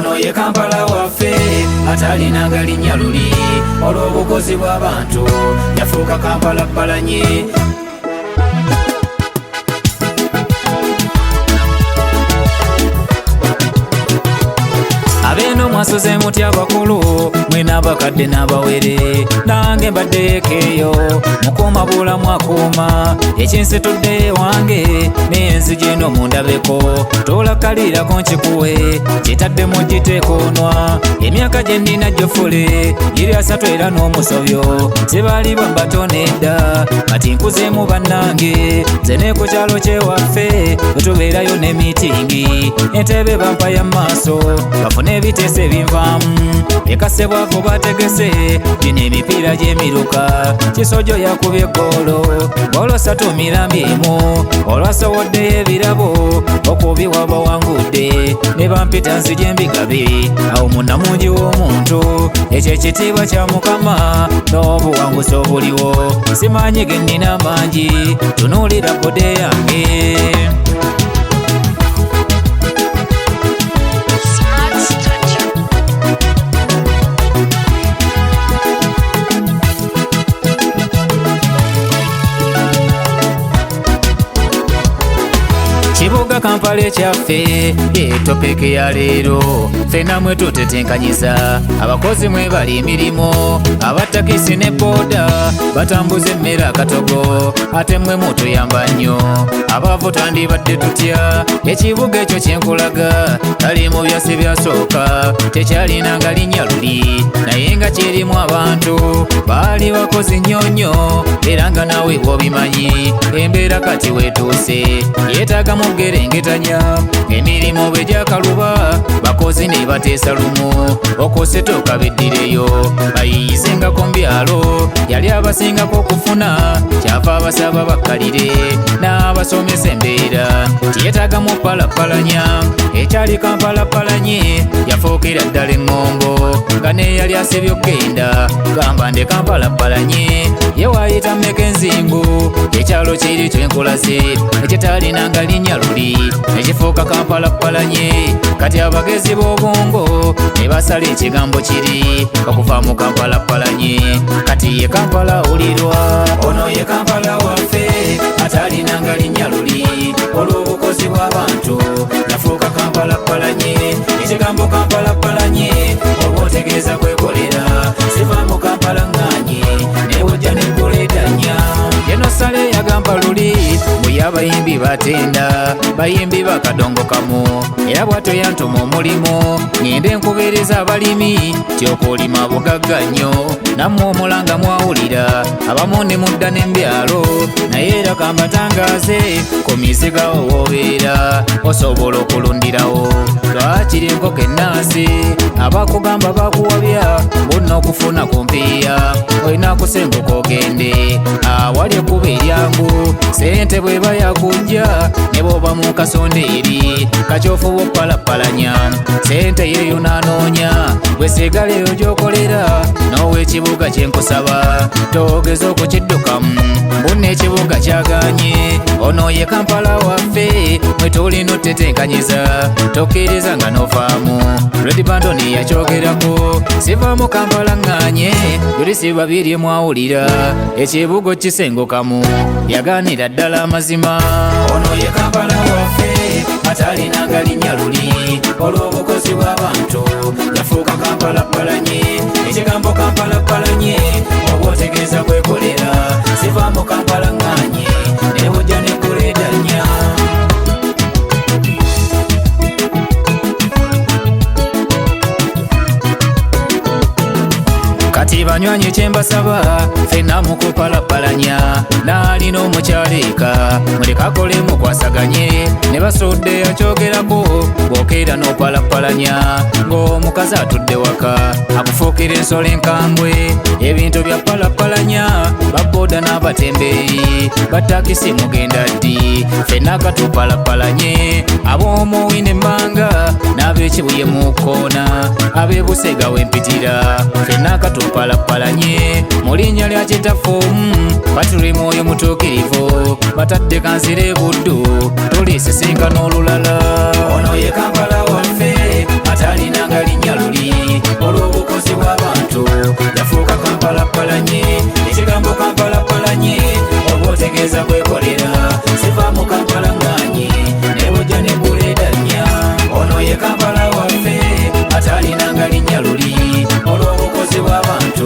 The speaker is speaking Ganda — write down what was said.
ono ye Kampala waffe atalinanga linnya luli olw'obukozi bw'abantu yafuuka Kampala ppalanye. Abeeno mwasoze mutya bakulu mwena abakadde n'abawere nange mbaddeeko eyo mukuuma bulamu akuuma ekinsitudde wange n'enzigi eno mundabeko tolakkalirako nkikuwe kitaddemu giteekoonwa emyaka gye nnina gyofule giri 3 era n'omusobyo zibaali bambatone edda kati nkuzeemu bannange nze ne ku kyalo kyewaffe wetubeerayo ne miitingi entebe bampa ya maaso bafune ebiteeso ebinvaamu ekase bwavu bategese bino emipiira gy'emiruka kisojo yakubye eggoolo golo 3 mirambi emu olwasowoddeyo ebirabo okubiwa bawangudde ne bampita nzije embigabe awo munnamungi w'omuntu ekyo ekitiibwa kya Mukama n'obuwanguzi obuliwo simanyi ge nnina mangi tunuulira bode yange. Kibuga Kampala ekyaffe etopeke ya leero ffenna mwe tutetenkanyiza abakozi mwe bali emirimu abatakisi ne booda batambuza emmere akatogo ate mwe mutuyamba nnyo abaavu tandibadde tutya ekibuga ekyo kyenkulaga tali mu byasi byasooka tekyalinanga linnya luli naye nga kirimu abantu baali bakozi nnyonnyo era nga naawe bw'obimanyi embeera kati weetuuse yeetaaga mugerengetanya emirimu bwe gyakaluba bakozi ne bateesa lumu okusetoka beddireyo bayiyizenga mbyalo yali abasingako okufuna kyava abasaba bakkalire n'abasomesa embeera tiyetaagamu palapalanya ekyali Kampala-palanye yafuukira ddala eŋŋombo nga neyali asebye okgenda gamba nde Kampala-palanye ye waayita mmeka enzingu ekyalo kiri twenkulaze ekitalinanga linnya luli ekifuuka Kampala-palanye kati abagezi b'obwongo ne basala ekigambo kiri okuva mu Kampala-palanye kati ye Kampala awulirwa ono ye Kampala waffe atalinanga linnya luli olw'obukozi bw'abantu yafuuka Kampala-palanye ekigambo Kampala-palanye oba otegeeza kwekolera siva mu Kampala ŋŋaanye ne bujja n'eggoledanya yeno sale yagamba luli bwe y'abayimbi batenda bayimbi bakadongo kamu era bw'atyo yantuma omulimu ŋŋende nkubeereza abalimi tyokoolima bugagga nnyo nammwe omulanga mwawulira abamu ne mudda n'embyalo naye era kambatangaze ku miziga woobeera osobola okulundirawo twakiri enkoko ennaasi abakugamba bakuwabya bonna okufuna ku mpiiya olina kusenguka ogende awali ekkuba eryangu sente bweba yakujja ne bw'oba mu kasondeeri kakyofuba oppalapalanya sente yeeyo n'anoonya bwe sigala eyo gy'okolera n'ow'ekibuga kyenkusaba togeza okukiddukamu mbunna ekibuga kyaganye ono ye Kampala waffe mwe tulina otetenkanyiza tokkiriza nga n'ovaamu Red Bando yakyogerako siva mu Kampala ŋŋaanye yuli siba birye mwawulira ekibuga kisengukamu yaganira ddala amazima ono ye Kampala waffe atalinanga linnya luli olw'obukozi bw'abantu yafuuka Kampala-palanye ekigambo Kampala-palanye oba otegeeza kwekolera siva mu Kampala ŋŋaanye ne bujja n'eggoledanya. Kati banywanyi kyembasaba ffenna mu kupalapalanya n'alina omukyala eka muleka akole mukwasaganye ne basudde yakyogerako bw'okeera n'opalapalanya ng'omukazi atudde waka akufuukira ensolo enkambwe ebintu bya palapalanya babooda n'abatembeeyi batakisi mugenda ddi ffenna katupalapalanye ab'omuwi n'emmanga n'ab'ekibuye mu kkoona ab'ebusega w'empitira ffenna katupalapalanye mu linnya lya kitaffumu batuli mwoyo mutuukirivu batadde kansire buddu tulisisinkana olulala ono ye Kampala waffe atalinanga atalinanga linnya luli olw'obukozi bw'abantu